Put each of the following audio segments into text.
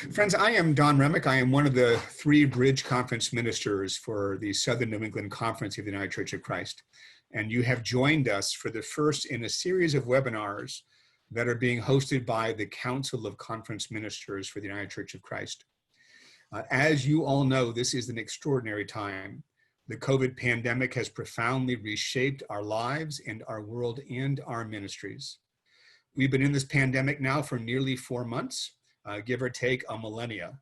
Friends, I am Don Remick. I am one of the 3 Bridge Conference ministers for the Southern New England Conference of the United Church of Christ. And you have joined us for the first in a series of webinars that are being hosted by the Council of Conference Ministers for the United Church of Christ. As you all know, this is an extraordinary time. The COVID pandemic has profoundly reshaped our lives and our world and our ministries. We've been in this pandemic now for nearly 4 months. Give or take a millennia.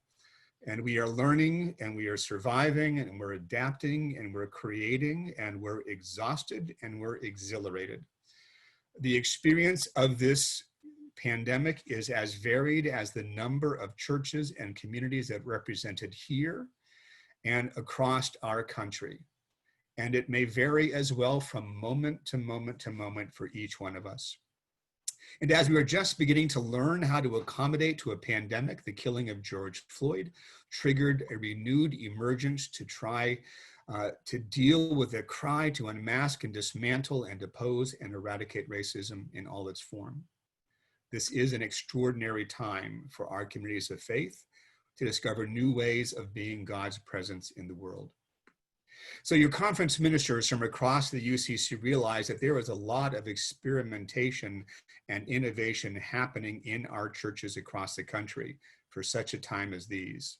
And we are learning and we are surviving and we're adapting and we're creating and we're exhausted and we're exhilarated. The experience of this pandemic is as varied as the number of churches and communities that are represented here and across our country. And it may vary as well from moment to moment to moment for each one of us. And as we are just beginning to learn how to accommodate to a pandemic, the killing of George Floyd triggered a renewed emergence to try to deal with a cry to unmask and dismantle and oppose and eradicate racism in all its form. This is an extraordinary time for our communities of faith to discover new ways of being God's presence in the world. So your conference ministers from across the UCC realize that there is a lot of experimentation and innovation happening in our churches across the country for such a time as these.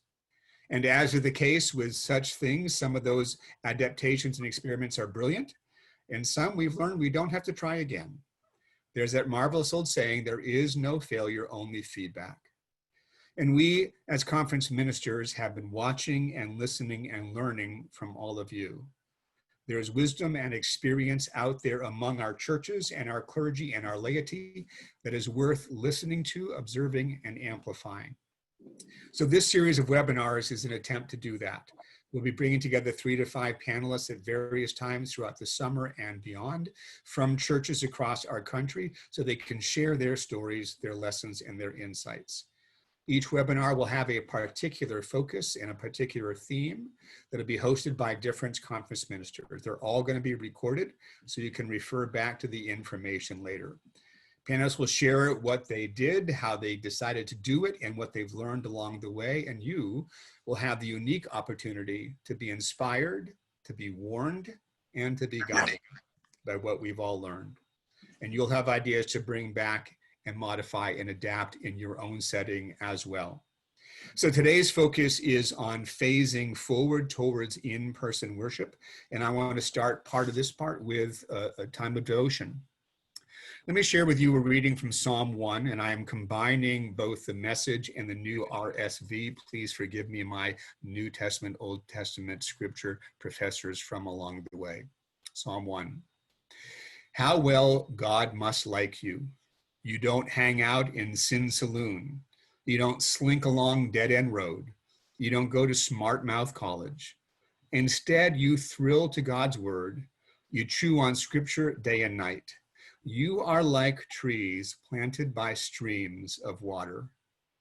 And as is the case with such things, some of those adaptations and experiments are brilliant, and some we've learned we don't have to try again. There's that marvelous old saying, there is no failure, only feedback. And we, as conference ministers, have been watching and listening and learning from all of you. There's wisdom and experience out there among our churches and our clergy and our laity that is worth listening to, observing, and amplifying. So this series of webinars is an attempt to do that. We'll be bringing together 3 to 5 panelists at various times throughout the summer and beyond from churches across our country so they can share their stories, their lessons, and their insights. Each webinar will have a particular focus and a particular theme that will be hosted by different conference ministers. They're all going to be recorded so you can refer back to the information later. Panelists will share what they did, how they decided to do it, and what they've learned along the way. And you will have the unique opportunity to be inspired, to be warned, and to be guided by what we've all learned. And you'll have ideas to bring back and modify and adapt in your own setting as well. So today's focus is on phasing forward towards in-person worship. And I want to start part of this part with a time of devotion. Let me share with you a reading from Psalm 1, and I am combining both the Message and the new RSV. Please forgive me, my New Testament, Old Testament scripture professors from along the way. Psalm 1. How well God must like you. You don't hang out in Sin Saloon. You don't slink along dead-end road. You don't go to smart mouth college. Instead, you thrill to God's word. You chew on scripture day and night. You are like trees planted by streams of water,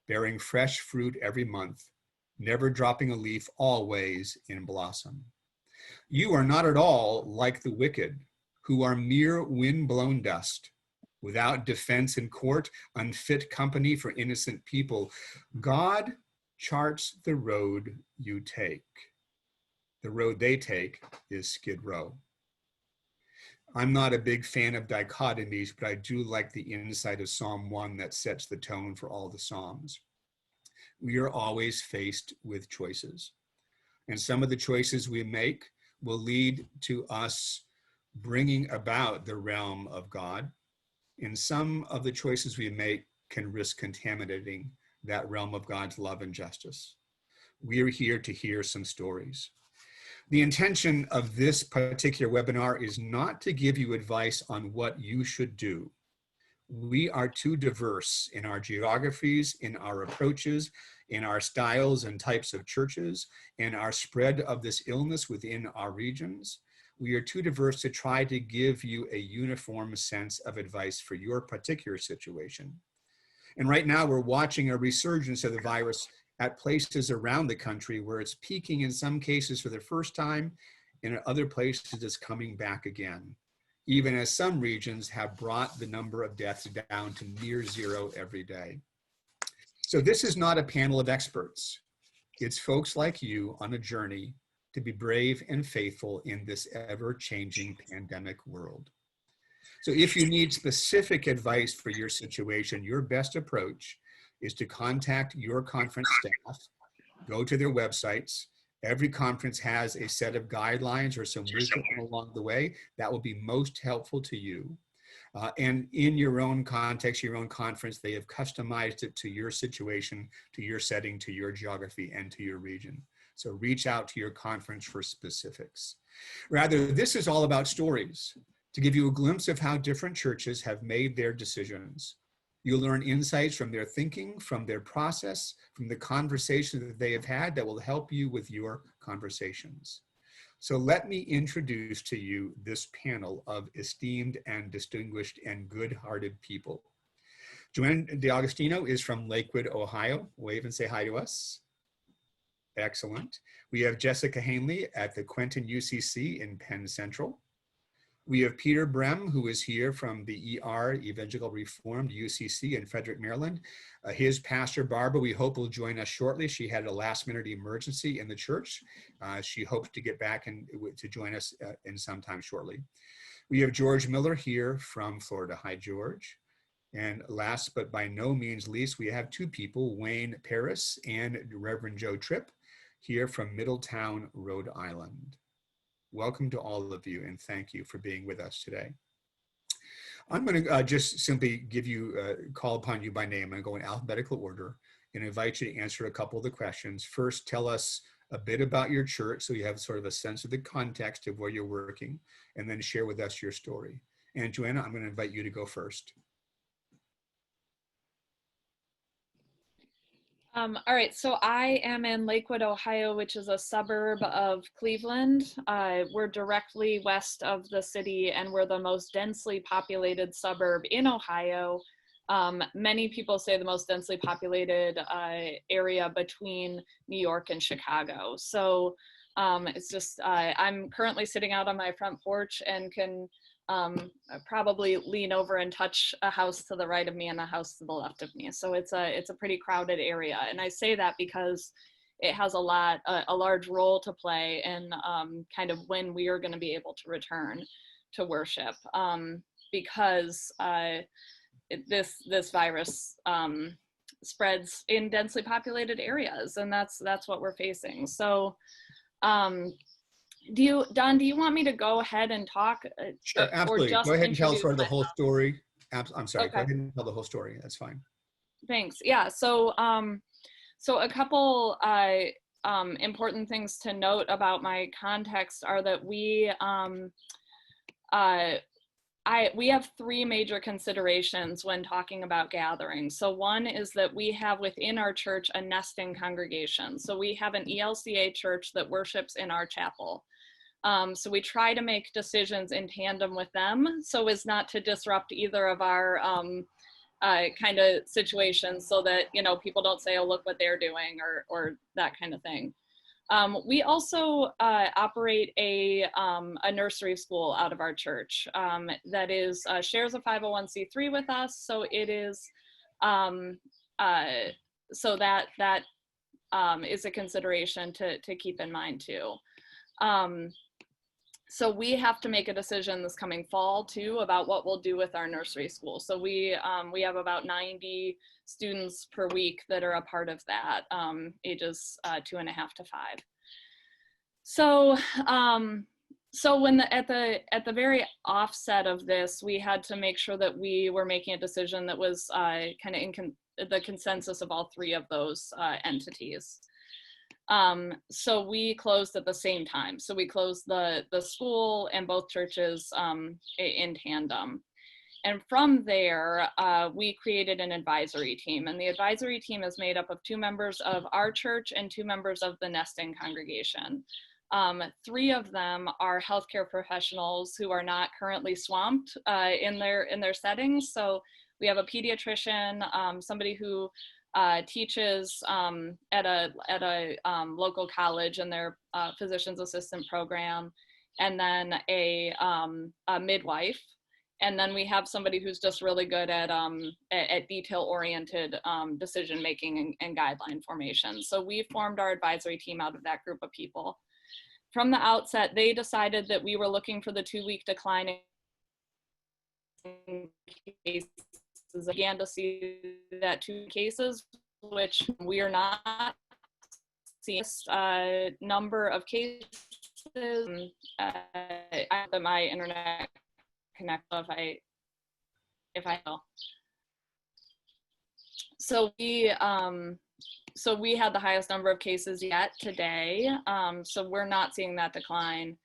bearing fresh fruit every month, never dropping a leaf, always in blossom. You are not at all like the wicked, who are mere wind-blown dust, without defense in court, unfit company for innocent people. God charts the road you take. The road they take is Skid Row. I'm not a big fan of dichotomies, but I do like the insight of Psalm 1 that sets the tone for all the Psalms. We are always faced with choices. And some of the choices we make will lead to us bringing about the realm of God. And some of the choices we make can risk contaminating that realm of God's love and justice. We are here to hear some stories. The intention of this particular webinar is not to give you advice on what you should do. We are too diverse in our geographies, in our approaches, in our styles and types of churches, in our spread of this illness within our regions. We are too diverse to try to give you a uniform sense of advice for your particular situation. And right now we're watching a resurgence of the virus at places around the country where it's peaking in some cases for the first time, and in other places it's coming back again, even as some regions have brought the number of deaths down to near zero every day. So this is not a panel of experts. It's folks like you on a journey to be brave and faithful in this ever-changing pandemic world. So if you need specific advice for your situation, your best approach is to contact your conference staff, go to their websites. Every conference has a set of guidelines or some wisdom along the way that will be most helpful to you. And in your own context, your own conference, they have customized it to your situation, to your setting, to your geography, and to your region. So reach out to your conference for specifics. Rather, this is all about stories to give you a glimpse of how different churches have made their decisions. You'll learn insights from their thinking, from their process, from the conversations that they have had that will help you with your conversations. So let me introduce to you this panel of esteemed and distinguished and good-hearted people. Joanne D'Agostino is from Lakewood, Ohio. Wave and say hi to us. Excellent. We have Jessica Hanley at the Quentin UCC in Penn Central. We have Peter Brem, who is here from the Evangelical Reformed UCC in Frederick, Maryland. His pastor, Barbara, we hope will join us shortly. She had a last-minute emergency in the church. She hopes to get back and to join us in some time shortly. We have George Miller here from Florida. Hi, George. And last but by no means least, we have two people, Wayne Paris and Reverend Joe Tripp, here from Middletown, Rhode Island. Welcome to all of you, and thank you for being with us today. I'm going to just simply call upon you by name. I'm going to go in alphabetical order and invite you to answer a couple of the questions. First, tell us a bit about your church so you have sort of a sense of the context of where you're working, and then share with us your story. And Joanna, I'm going to invite you to go first. All right, so I am in Lakewood, Ohio, which is a suburb of Cleveland. We're directly west of the city, and we're the most densely populated suburb in Ohio. Many people say the most densely populated area between New York and Chicago. So it's just, I'm currently sitting out on my front porch and can probably lean over and touch a house to the right of me and a house to the left of me. So it's a pretty crowded area. And I say that because it has a large role to play in kind of when we are going to be able to return to worship, because this virus spreads in densely populated areas, and that's what we're facing. So Don, do you want me to go ahead and talk? Sure, absolutely. Go ahead and tell sort of the whole story. I'm sorry, okay. Go ahead and tell the whole story. That's fine. Thanks. Yeah, so a couple important things to note about my context are that we have three major considerations when talking about gatherings. So one is that we have within our church a nesting congregation. So we have an ELCA church that worships in our chapel. So we try to make decisions in tandem with them so as not to disrupt either of our kind of situations, so that, you know, people don't say, oh, look what they're doing, or that kind of thing. We also operate a nursery school out of our church that is shares a 501c3 with us. So it is so that is a consideration to keep in mind too. So we have to make a decision this coming fall too about what we'll do with our nursery school. So we have about 90 students per week that are a part of that, ages 2.5 to 5. So so when at the very offset of this, we had to make sure that we were making a decision that was kind of in the consensus of all three of those entities. So we closed at the same time. So we closed the school and both churches in tandem. And from there, we created an advisory team. And the advisory team is made up of 2 members of our church and 2 members of the nesting congregation. 3 of them are healthcare professionals who are not currently swamped in their settings. So we have a pediatrician, somebody who teaches at a local college in their physician's assistant program, and then a midwife, And then we have somebody who's just really good at detail-oriented decision-making and guideline formation. So we formed our advisory team out of that group of people. From the outset, they decided that we were looking for the 2-week decline in cases. Began to see that 2 cases, which we are not seeing. Number of cases. I have my internet connect if I know. So we had the highest number of cases yet today. So we're not seeing that decline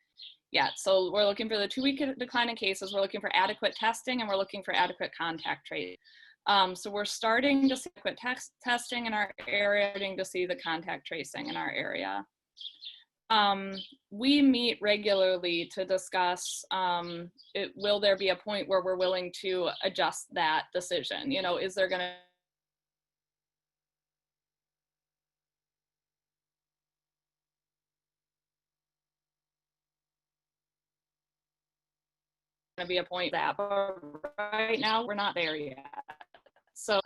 yet. So we're looking for the 2-week decline in cases. We're looking for adequate testing, and we're looking for adequate contact tracing. So we're starting to see adequate testing in our area, starting to see the contact tracing in our area. We meet regularly to discuss, will there be a point where we're willing to adjust that decision? You know, is there going to be a point that, but right now we're not there yet. So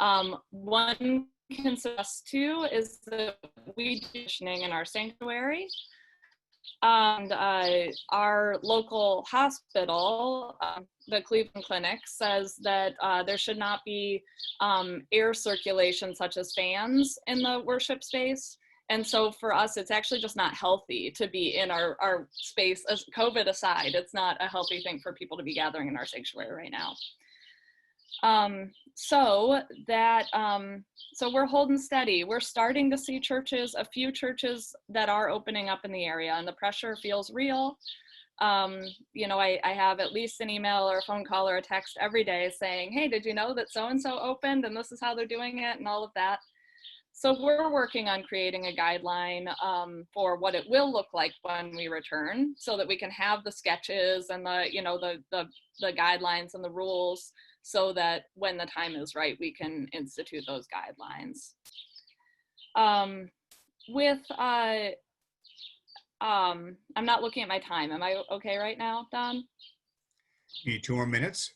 one can suggest too is that we do conditioning in our sanctuary. And our local hospital, the Cleveland Clinic, says that there should not be air circulation such as fans in the worship space. And so for us, it's actually just not healthy to be in our space. As COVID aside, it's not a healthy thing for people to be gathering in our sanctuary right now. So we're holding steady. We're starting to see a few churches that are opening up in the area, and the pressure feels real. You know, I have at least an email or a phone call or a text every day saying, hey, did you know that so-and-so opened and this is how they're doing it and all of that. So we're working on creating a guideline for what it will look like when we return, so that we can have the sketches and the guidelines and the rules, so that when the time is right, we can institute those guidelines. I'm not looking at my time. Am I okay right now, Don? Need 2 more minutes.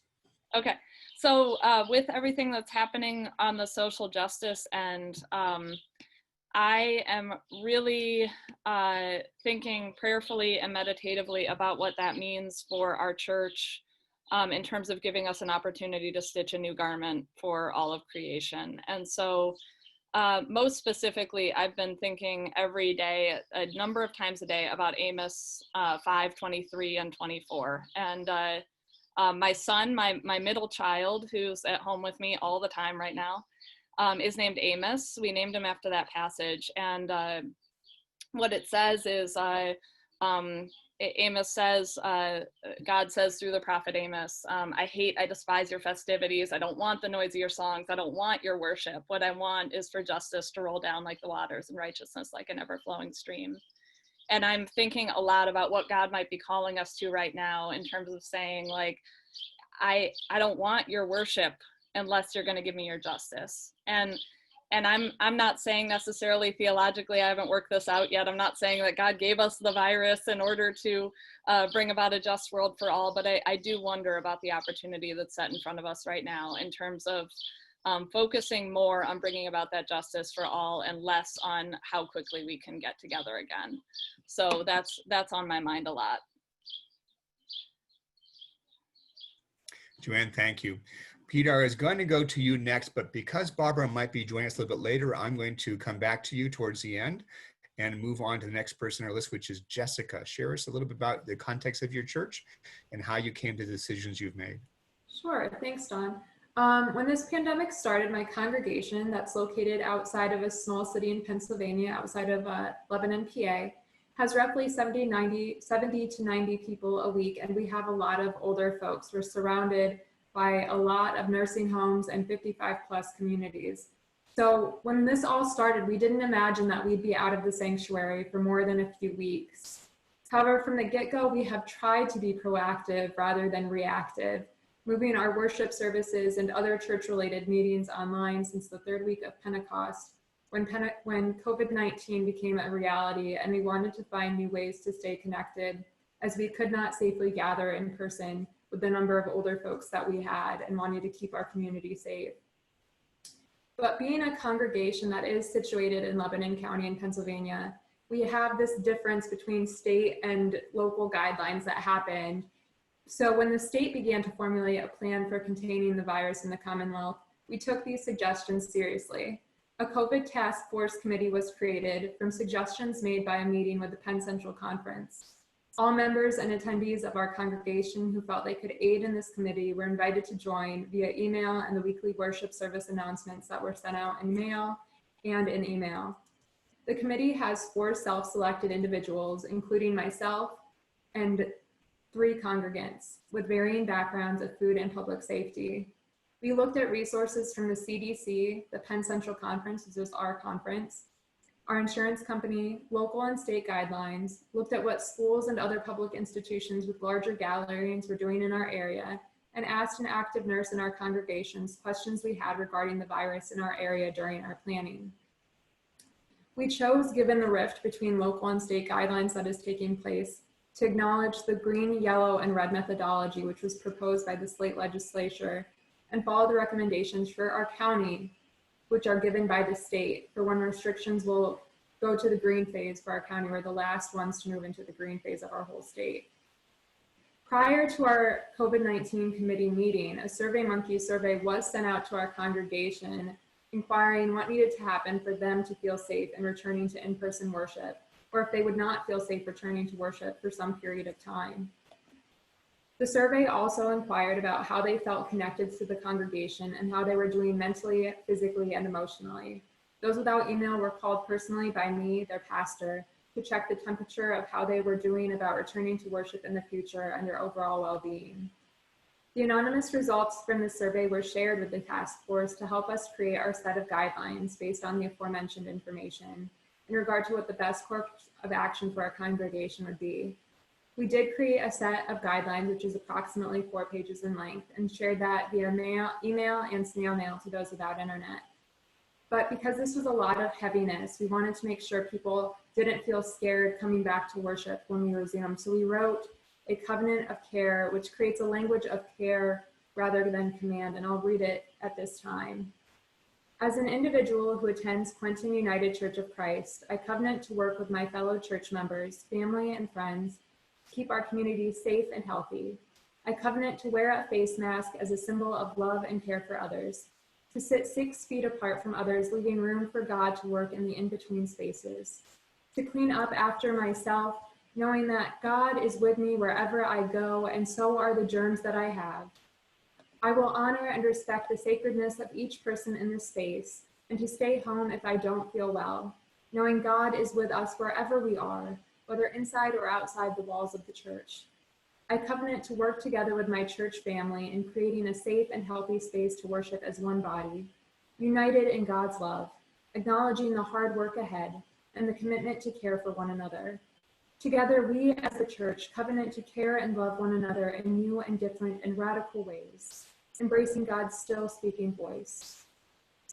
Okay. So with everything that's happening on the social justice end, I am really thinking prayerfully and meditatively about what that means for our church in terms of giving us an opportunity to stitch a new garment for all of creation. And so most specifically, I've been thinking every day, a number of times a day, about Amos 5:23 and 24. And my son, my middle child, who's at home with me all the time right now, is named Amos. We named him after that passage. And what it says is, Amos says, God says through the prophet Amos, I despise your festivities. I don't want the noise of your songs. I don't want your worship. What I want is for justice to roll down like the waters and righteousness like an ever-flowing stream. And I'm thinking a lot about what God might be calling us to right now in terms of saying, like, I don't want your worship unless you're going to give me your justice. And I'm not saying necessarily theologically, I haven't worked this out yet. I'm not saying that God gave us the virus in order to bring about a just world for all, but I do wonder about the opportunity that's set in front of us right now in terms of focusing more on bringing about that justice for all and less on how quickly we can get together again. So that's on my mind a lot. Joanne, thank you. Peter, I was going to go to you next, but because Barbara might be joining us a little bit later, I'm going to come back to you towards the end and move on to the next person on our list, which is Jessica. Share us a little bit about the context of your church and how you came to the decisions you've made. Sure, thanks, Don. When this pandemic started, my congregation, that's located outside of a small city in Pennsylvania, outside of Lebanon, PA, has roughly 70 to 90 people a week, and we have a lot of older folks. We're surrounded by a lot of nursing homes and 55 plus communities. So when this all started, we didn't imagine that we'd be out of the sanctuary for more than a few weeks. However, from the get-go, we have tried to be proactive rather than reactive, moving our worship services and other church-related meetings online since the 3rd week of Pentecost, when COVID-19 became a reality, and we wanted to find new ways to stay connected as we could not safely gather in person with the number of older folks that we had and wanting to keep our community safe. But being a congregation that is situated in Lebanon County in Pennsylvania, we have this difference between state and local guidelines that happened. So when the state began to formulate a plan for containing the virus in the Commonwealth, we took these suggestions seriously. A COVID task force committee was created from suggestions made by a meeting with the Penn Central Conference. All members and attendees of our congregation who felt they could aid in this committee were invited to join via email and the weekly worship service announcements that were sent out in mail and in email. The committee has 4 self-selected individuals, including myself and 3 congregants with varying backgrounds of food and public safety. We looked at resources from the CDC, the Penn Central Conference, which is our conference, our insurance company, local and state guidelines, looked at what schools and other public institutions with larger gatherings were doing in our area, and asked an active nurse in our congregations questions we had regarding the virus in our area during our planning. We chose, given the rift between local and state guidelines that is taking place, to acknowledge the green, yellow, and red methodology which was proposed by the state legislature and follow the recommendations for our county, which are given by the state for when restrictions will go to the green phase for our county. We're the last ones to move into the green phase of our whole state. Prior to our COVID-19 committee meeting, a SurveyMonkey survey was sent out to our congregation inquiring what needed to happen for them to feel safe in returning to in-person worship, or if they would not feel safe returning to worship for some period of time. The survey also inquired about how they felt connected to the congregation and how they were doing mentally, physically, and emotionally. Those without email were called personally by me, their pastor, to check the temperature of how they were doing about returning to worship in the future and their overall well-being. The anonymous results from the survey were shared with the task force to help us create our set of guidelines based on the aforementioned information in regard to what the best course of action for our congregation would be. We did create a set of guidelines, which is approximately 4 pages in length, and shared that via email and snail mail to those without internet. But because this was a lot of heaviness, we wanted to make sure people didn't feel scared coming back to worship when we resumed. So we wrote a covenant of care, which creates a language of care rather than command, and I'll read it at this time. As an individual who attends Quentin United Church of Christ, I covenant to work with my fellow church members, family, and friends to keep our community safe and healthy. I covenant to wear a face mask as a symbol of love and care for others, to sit 6 feet apart from others, leaving room for God to work in the in-between spaces, to clean up after myself, knowing that God is with me wherever I go, and so are the germs that I have. I will honor and respect the sacredness of each person in this space, and to stay home if I don't feel well, knowing God is with us wherever we are, whether inside or outside the walls of the church. I covenant to work together with my church family in creating a safe and healthy space to worship as one body, united in God's love, acknowledging the hard work ahead and the commitment to care for one another. Together, we as the church covenant to care and love one another in new and different and radical ways, embracing God's still speaking voice.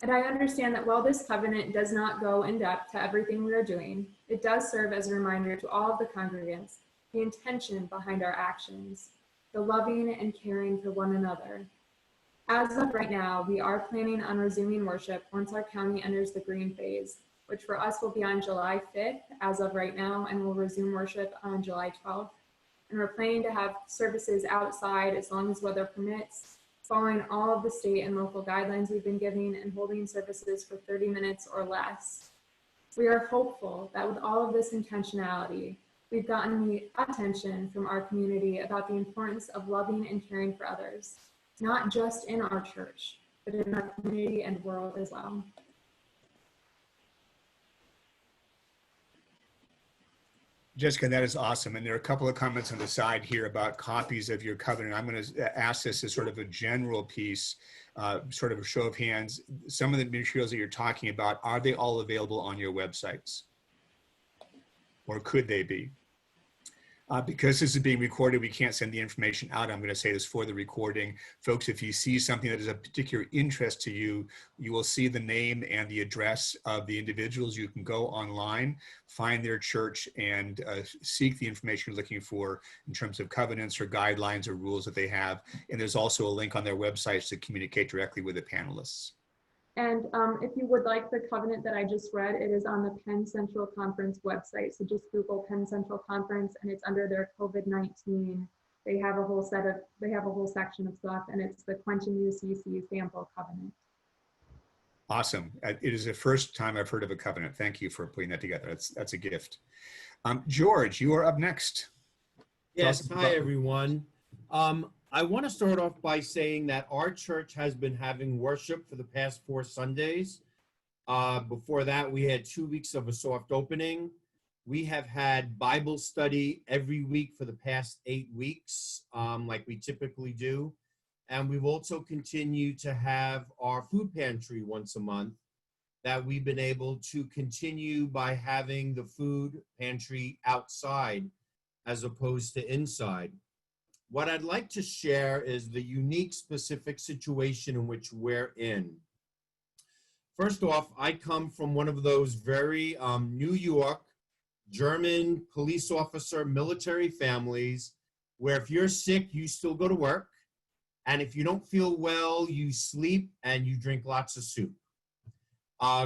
And I understand that while this covenant does not go in depth to everything we are doing, it does serve as a reminder to all of the congregants the intention behind our actions, the loving and caring for one another. As of right now, we are planning on resuming worship once our county enters the green phase, which for us will be on July 5th as of right now, and we'll resume worship on July 12th. And we're planning to have services outside as long as weather permits, following all of the state and local guidelines we've been giving and holding services for 30 minutes or less. We are hopeful that with all of this intentionality, we've gotten the attention from our community about the importance of loving and caring for others, not just in our church, but in our community and world as well. Jessica, that is awesome. And there are a couple of comments on the side here about copies of your covenant. I'm going to ask this as sort of a general piece, sort of a show of hands. Some of the materials that you're talking about, are they all available on your websites? Or could they be? Because this is being recorded, we can't send the information out. I'm going to say this for the recording. Folks, if you see something that is of particular interest to you, you will see the name and the address of the individuals. You can go online, find their church, and seek the information you're looking for in terms of covenants or guidelines or rules that they have. And there's also a link on their websites to communicate directly with the panelists. And if you would like the covenant that I just read, it is on the Penn Central Conference website. So just Google Penn Central Conference, and it's under their COVID-19. They have a whole section of stuff, and it's the Quentin UCC sample covenant. Awesome. It is the first time I've heard of a covenant. Thank you for putting that together. That's a gift. George, you are up next. Yes, hi everyone. I want to start off by saying that our church has been having worship for the past 4 Sundays. Before that, we had 2 weeks of a soft opening. We have had Bible study every week for the past 8 weeks, like we typically do. And we've also continued to have our food pantry once a month that we've been able to continue by having the food pantry outside as opposed to inside. What I'd like to share is the unique specific situation in which we're in. First off, I come from one of those very New York, German police officer, military families, where if you're sick, you still go to work. And if you don't feel well, you sleep and you drink lots of soup.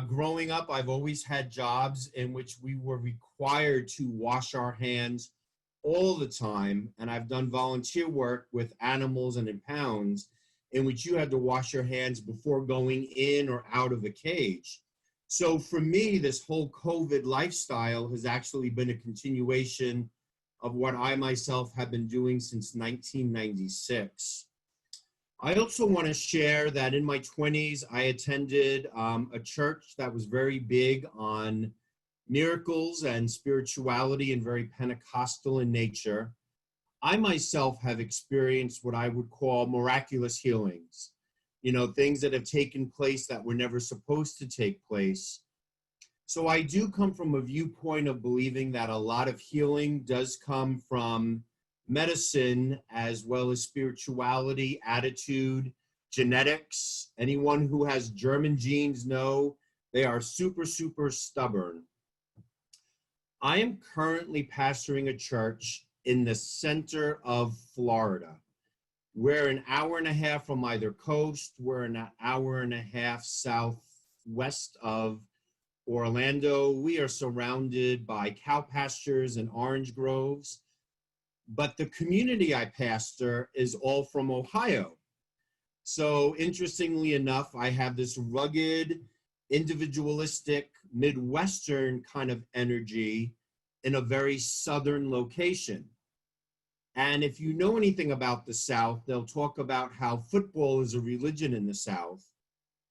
Growing up, I've always had jobs in which we were required to wash our hands all the time, and I've done volunteer work with animals and impounds in which you had to wash your hands before going in or out of a cage. So for me, this whole COVID lifestyle has actually been a continuation of what I myself have been doing since 1996. I also want to share that in my 20s, I attended a church that was very big on miracles and spirituality and very Pentecostal in nature. I myself have experienced what I would call miraculous healings, things that have taken place that were never supposed to take place. So I do come from a viewpoint of believing that a lot of healing does come from medicine as well as spirituality, attitude, genetics. Anyone who has German genes know they are super, super stubborn. I am currently pastoring a church in the center of Florida. We're an hour and a half from either coast. We're an hour and a half southwest of Orlando. We are surrounded by cow pastures and orange groves. But the community I pastor is all from Ohio. So interestingly enough, I have this rugged, individualistic, Midwestern kind of energy in a very southern location. And if you know anything about the South, they'll talk about how football is a religion in the South.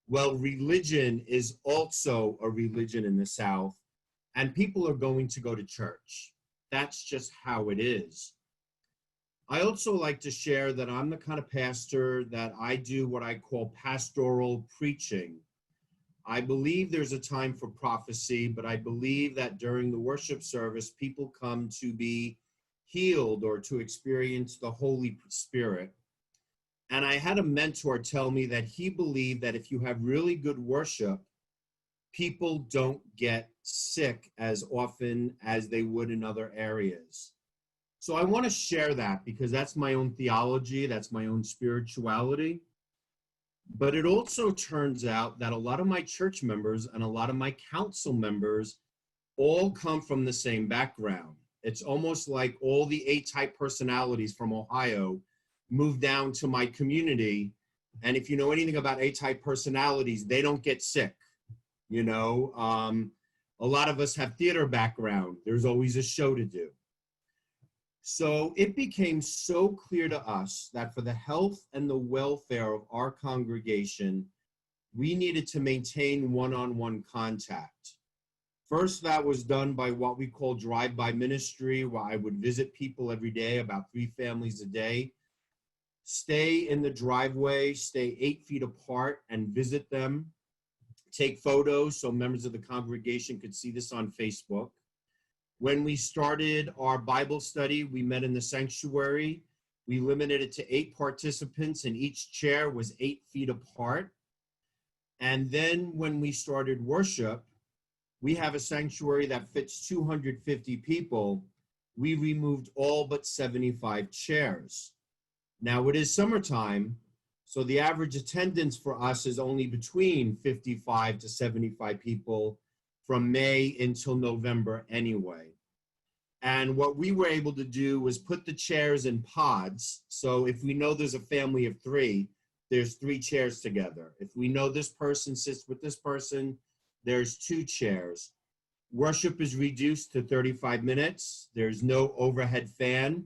Well, religion is also a religion in the South, and people are going to go to church. That's just how it is. I also like to share that I'm the kind of pastor that I do what I call pastoral preaching. I believe there's a time for prophecy, but I believe that during the worship service, people come to be healed or to experience the Holy Spirit. And I had a mentor tell me that he believed that if you have really good worship, people don't get sick as often as they would in other areas. So I want to share that because that's my own theology, that's my own spirituality. But it also turns out that a lot of my church members and a lot of my council members all come from the same background. It's almost like all the A-type personalities from Ohio moved down to my community. And if you know anything about A-type personalities, they don't get sick. A lot of us have theater background. There's always a show to do. So it became so clear to us that for the health and the welfare of our congregation, we needed to maintain one-on-one contact. First, that was done by what we call drive-by ministry, where I would visit people every day, about 3 families a day, stay in the driveway, stay 8 feet apart and visit them, take photos so members of the congregation could see this on Facebook. When we started our Bible study, we met in the sanctuary. We limited it to 8 participants, and each chair was 8 feet apart. And then when we started worship, we have a sanctuary that fits 250 people. We removed all but 75 chairs. Now it is summertime, so the average attendance for us is only between 55 to 75 people from May until November anyway. And what we were able to do was put the chairs in pods. So if we know there's a family of 3, there's 3 chairs together. If we know this person sits with this person, there's 2 chairs. Worship is reduced to 35 minutes. There's no overhead fan.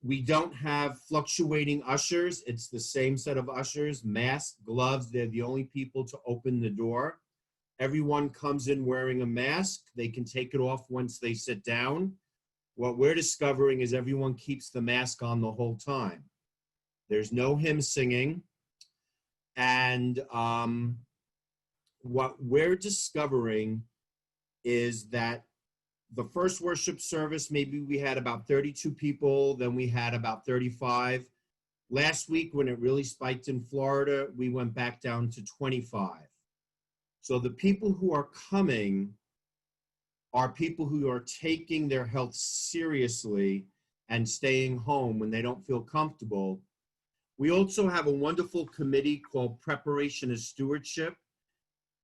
We don't have fluctuating ushers. It's the same set of ushers, masks, gloves. They're the only people to open the door. Everyone comes in wearing a mask. They can take it off once they sit down. What we're discovering is everyone keeps the mask on the whole time. There's no hymn singing. And what we're discovering is that the first worship service, maybe we had about 32 people, then we had about 35. Last week, when it really spiked in Florida, we went back down to 25. So the people who are coming are people who are taking their health seriously and staying home when they don't feel comfortable. We also have a wonderful committee called Preparation as Stewardship,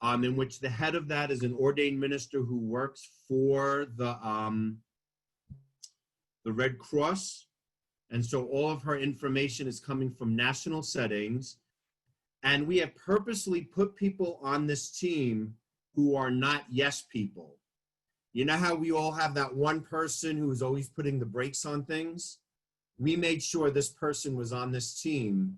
in which the head of that is an ordained minister who works for the Red Cross. And so all of her information is coming from national settings. And we have purposely put people on this team who are not yes people. You know how we all have that one person who is always putting the brakes on things? We made sure this person was on this team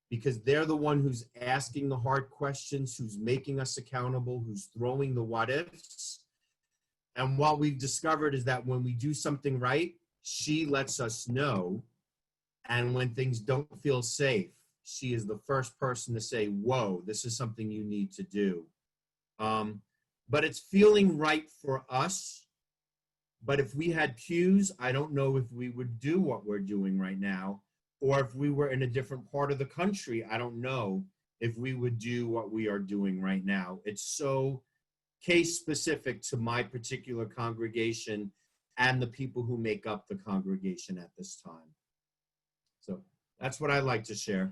because they're the one who's asking the hard questions, who's making us accountable, who's throwing the what ifs. And what we've discovered is that when we do something right, she lets us know. And when things don't feel safe, she is the first person to say, whoa, this is something you need to do. But it's feeling right for us. But if we had pews, I don't know if we would do what we're doing right now. Or if we were in a different part of the country, I don't know if we would do what we are doing right now. It's so case specific to my particular congregation and the people who make up the congregation at this time. So that's what I'd like to share.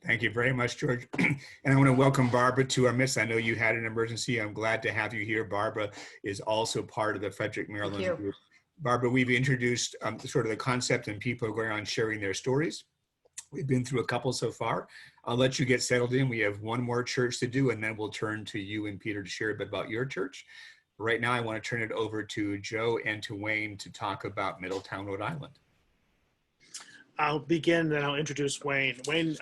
Thank you very much, George. And I want to welcome Barbara to our midst. I know you had an emergency. I'm glad to have you here. Barbara is also part of the Frederick, Maryland group. Barbara, we've introduced sort of the concept, and people are going on sharing their stories. We've been through a couple so far. I'll let you get settled in. We have one more church to do, and then we'll turn to you and Peter to share a bit about your church. Right now, I want to turn it over to Joe and to Wayne to talk about Middletown, Rhode Island. I'll begin, then I'll introduce Wayne. Wayne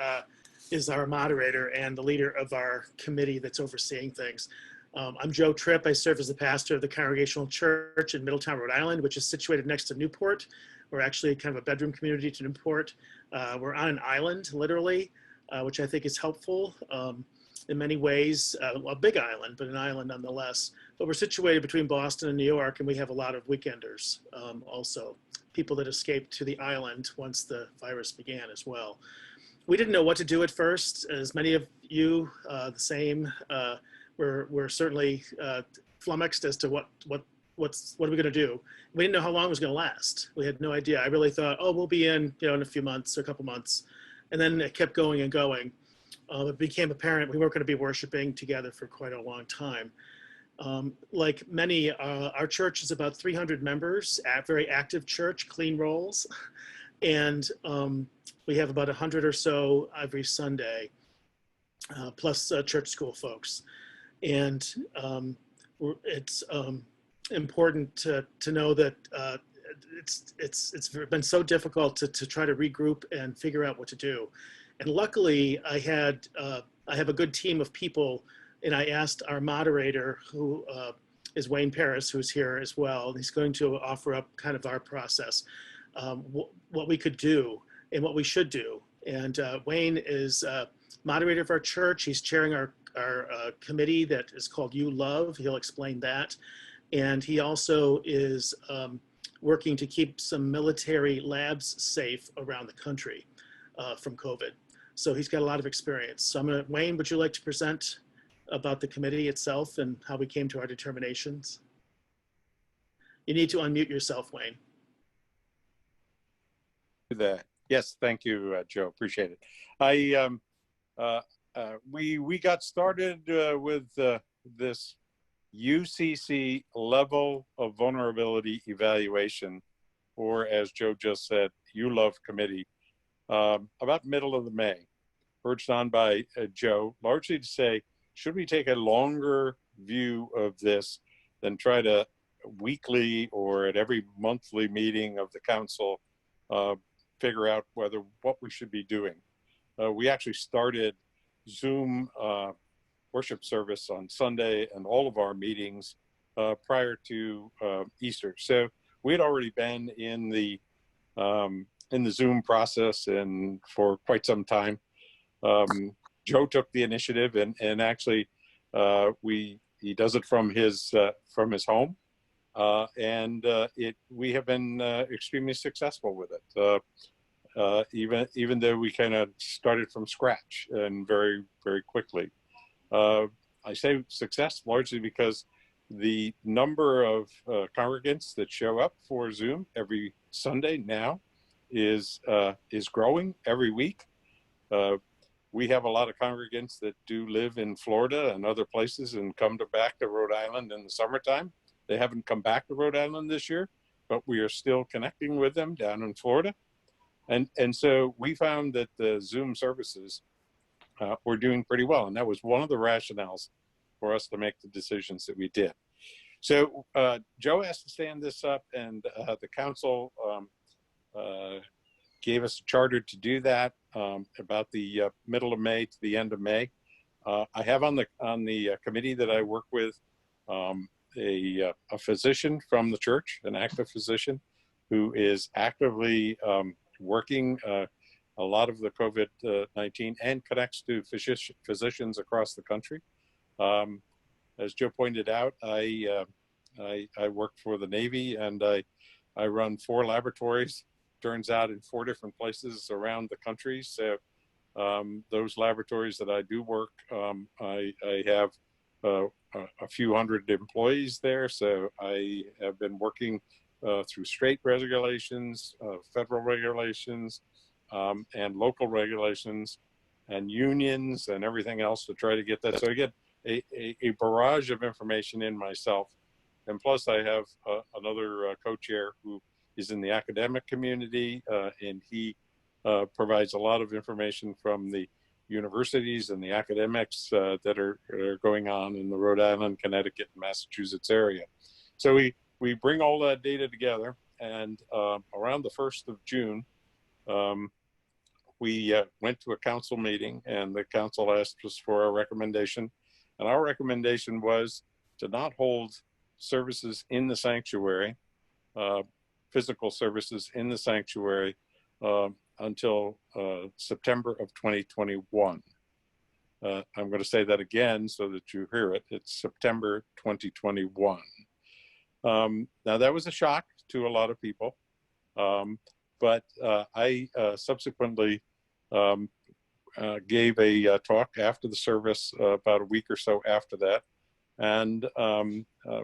is our moderator and the leader of our committee that's overseeing things. I'm Joe Tripp. I serve as the pastor of the Congregational Church in Middletown, Rhode Island, which is situated next to Newport. We're actually kind of a bedroom community to Newport. We're on an island, literally, which I think is helpful in many ways. A big island, but an island nonetheless. But we're situated between Boston and New York, and we have a lot of weekenders also, people that escaped to the island once the virus began as well. We didn't know what to do at first, as many of you, the same. We're certainly flummoxed as to what are we going to do. We didn't know how long it was going to last. We had no idea. I really thought, oh, we'll be in a few months or a couple months, and then it kept going and going. It became apparent we weren't going to be worshiping together for quite a long time. Like many, our church is about 300 members, very active church, clean rolls, and we have about 100 or so every Sunday, plus church school folks. And it's important to know that it's been so difficult to try to regroup and figure out what to do. And luckily, I have a good team of people, and I asked our moderator, who is Wayne Paris, who's here as well. He's going to offer up kind of our process, what we could do and what we should do. And Wayne is moderator of our church. He's chairing our committee that is called You Love. He'll explain that. And he also is working to keep some military labs safe around the country from COVID. So he's got a lot of experience. So Wayne, would you like to present about the committee itself and how we came to our determinations? You need to unmute yourself, Wayne. Yes, thank you, Joe. Appreciate it. We got started with this UCC level of vulnerability evaluation, or as Joe just said, ULOVE committee, about middle of the May, urged on by Joe, largely to say, should we take a longer view of this than try to weekly or at every monthly meeting of the council figure out what we should be doing. We actually started Zoom worship service on Sunday and all of our meetings prior to Easter. So we had already been in the Zoom process and for quite some time. Joe took the initiative and actually he does it from his home. We have been extremely successful with it, even though we kind of started from scratch and very, very quickly. I say success largely because the number of congregants that show up for Zoom every Sunday now is growing every week. We have a lot of congregants that do live in Florida and other places and come back to Rhode Island in the summertime. They haven't come back to Rhode Island this year, but we are still connecting with them down in Florida. And so we found that the Zoom services were doing pretty well. And that was one of the rationales for us to make the decisions that we did. So Joe asked to stand this up, and the council gave us a charter to do that about the middle of May to the end of May. I have on the committee that I work with a physician from the church, an active physician, who is actively working a lot of the COVID-19 and connects to physicians across the country. As Joe pointed out, I work for the Navy, and I run 4 laboratories, turns out, in 4 different places around the country. So those laboratories that I do work, I have a few hundred employees there. So I have been working through state regulations, federal regulations, and local regulations, and unions and everything else to try to get that. So I get a barrage of information in myself. And plus I have another co-chair who is in the academic community, and he provides a lot of information from the universities and the academics that are going on in the Rhode Island, Connecticut, and Massachusetts area. So we bring all that data together, and around the 1st of June, we went to a council meeting, and the council asked us for a recommendation. And our recommendation was to not hold services in the sanctuary, physical services in the sanctuary, until September of 2021. I'm going to say that again so that you hear it. It's September 2021. Now that was a shock to a lot of people, but I subsequently gave a talk after the service about a week or so after that, and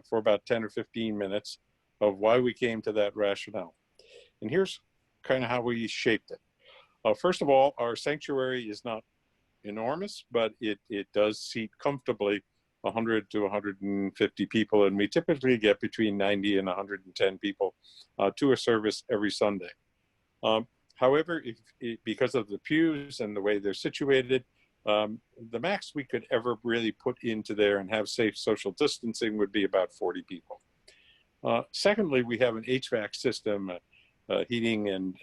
for about 10 or 15 minutes of why we came to that rationale. And here's kind of how we shaped it. First of all, our sanctuary is not enormous, but it does seat comfortably 100 to 150 people, and we typically get between 90 and 110 people to a service every Sunday. However, because of the pews and the way they're situated, the max we could ever really put into there and have safe social distancing would be about 40 people. Secondly, we have an HVAC system, heating and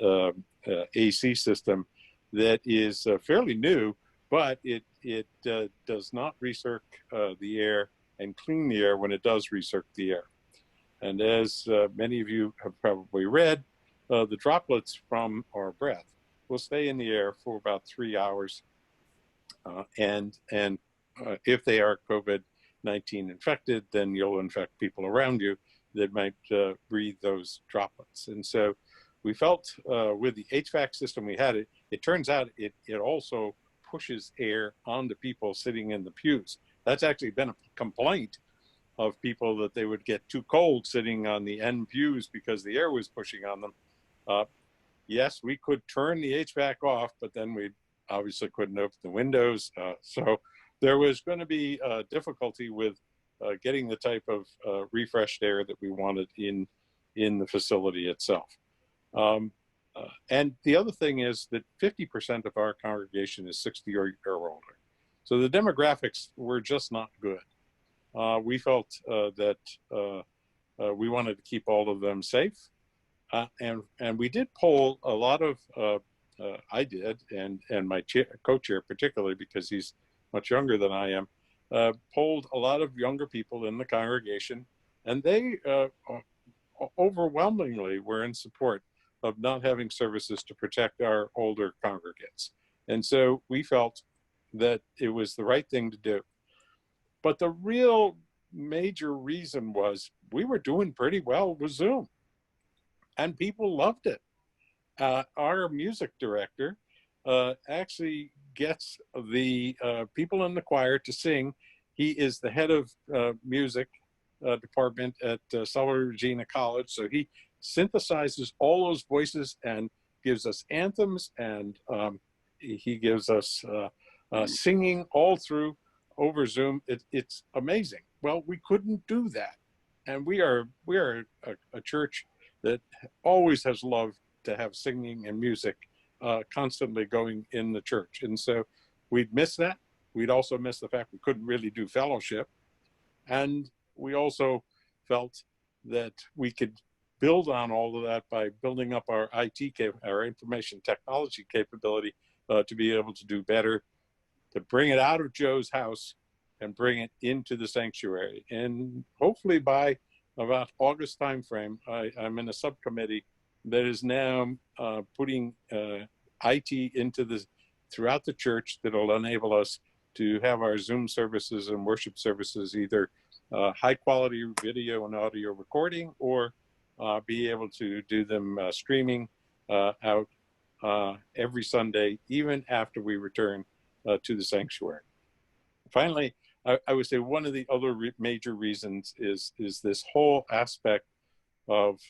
AC system that is fairly new, but it does not recirc the air and clean the air when it does recirc the air. And as many of you have probably read, the droplets from our breath will stay in the air for about 3 hours. And if they are COVID, infected, then you'll infect people around you that might breathe those droplets. And so we felt with the HVAC system we had, it turns out it also pushes air onto people sitting in the pews. That's actually been a complaint of people, that they would get too cold sitting on the end pews because the air was pushing on them. Yes, we could turn the HVAC off, but then we obviously couldn't open the windows. So there was going to be difficulty with getting the type of refreshed air that we wanted in the facility itself. And the other thing is that 50% of our congregation is 60 or older. So the demographics were just not good. We felt that we wanted to keep all of them safe. And we did poll a lot of, I did, and my co-chair particularly, because he's much younger than I am, polled a lot of younger people in the congregation, and they overwhelmingly were in support of not having services to protect our older congregants. And so we felt that it was the right thing to do. But the real major reason was we were doing pretty well with Zoom, and people loved it. Our music director actually gets the people in the choir to sing. He is the head of music department at Salve Regina College. So he synthesizes all those voices and gives us anthems, and he gives us singing all through over Zoom. It's amazing. Well, we couldn't do that. And we are a church that always has loved to have singing and music constantly going in the church. And so we'd miss that. We'd also miss the fact we couldn't really do fellowship. And we also felt that we could build on all of that by building up our our information technology capability to be able to do better, to bring it out of Joe's house and bring it into the sanctuary. And hopefully by about August timeframe, I'm in a subcommittee that is now putting IT throughout the church that will enable us to have our Zoom services and worship services either high quality video and audio recording, or be able to do them streaming out every Sunday, even after we return to the sanctuary. Finally, I would say one of the other major reasons is this whole aspect of,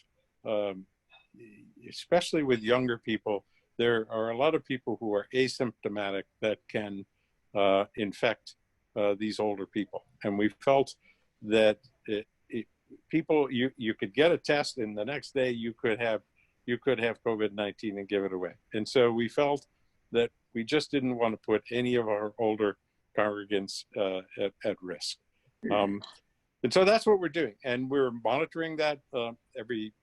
especially with younger people, there are a lot of people who are asymptomatic that can infect these older people. And we felt that people, you could get a test and the next day you could have COVID-19 and give it away. And so we felt that we just didn't want to put any of our older congregants at risk. And so that's what we're doing. And we're monitoring that every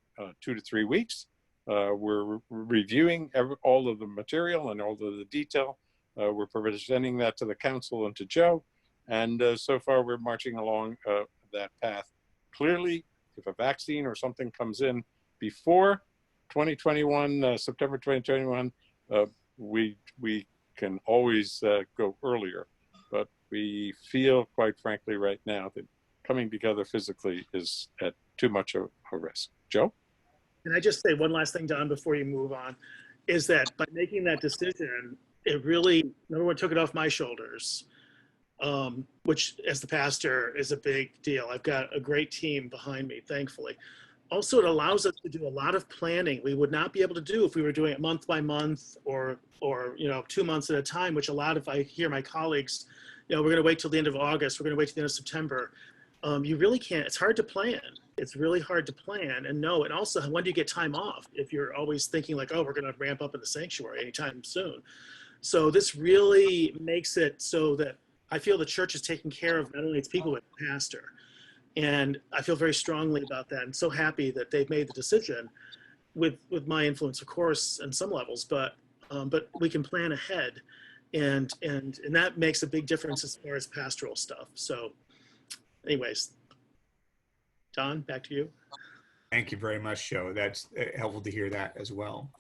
2 to 3 weeks. We're reviewing all of the material and all of the detail. We're presenting that to the council and to Joe. And so far we're marching along that path. Clearly, if a vaccine or something comes in before 2021, September 2021, we can always go earlier. But we feel, quite frankly, right now that coming together physically is at too much of a risk. Joe? Can I just say one last thing, Don, before you move on, is that by making that decision, it really, number one, took it off my shoulders, which as the pastor is a big deal. I've got a great team behind me, thankfully. Also, it allows us to do a lot of planning we would not be able to do if we were doing it month by month or 2 months at a time, which a lot of, I hear my colleagues, we're going to wait till the end of August, we're going to wait till the end of September. You really can't, it's hard to plan. It's really hard to plan and know. And also, when do you get time off if you're always thinking like, oh, we're going to ramp up in the sanctuary anytime soon. So this really makes it so that I feel the church is taking care of not only its people, but the pastor. And I feel very strongly about that. I'm so happy that they've made the decision with my influence, of course, on some levels, but we can plan ahead. And that makes a big difference as far as pastoral stuff. So anyways, Don, back to you. Thank you very much, Joe. That's helpful to hear that as well.